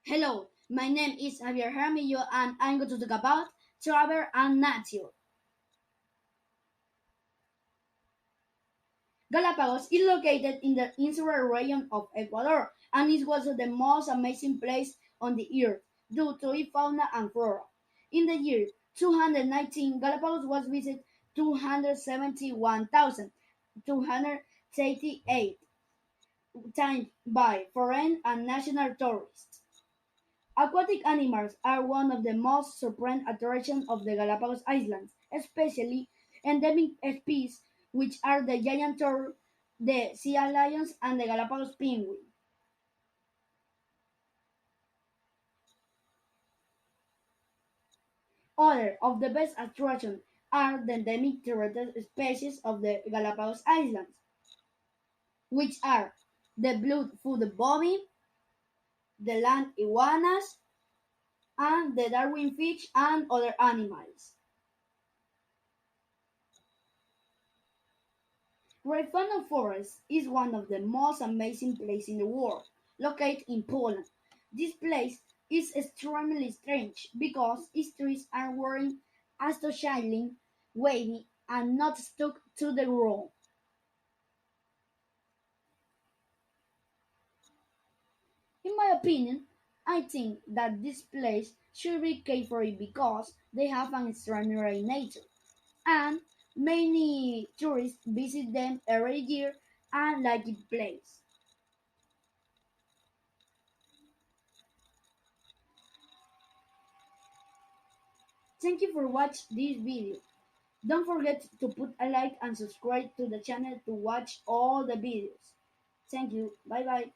Hello, my name is Xavier Jaramillo and I'm going to talk about travel and nature. Galapagos is located in the insular region of Ecuador and is also the most amazing place on the earth due to its fauna and flora. In the year 219, Galapagos was visited 271,238 times by foreign and national tourists. Aquatic animals are one of the most surprising attractions of the Galapagos Islands, especially endemic species which are the giant turtle, the sea lions, and the Galapagos penguin. Other of the best attractions are the endemic turtle species of the Galapagos Islands, which are the blood-footed bobby, the land iguanas, and the Darwin fish and other animals. Rainforest Forest is one of the most amazing places in the world, located in Poland. This place is extremely strange because its trees are wearing astonishingly wavy and not stuck to the ground. In my opinion, I think that this place should be cared for because they have an extraordinary nature, and many tourists visit them every year and like the place. Thank you for watching this video. Don't forget to put a like and subscribe to the channel to watch all the videos. Thank you. Bye bye.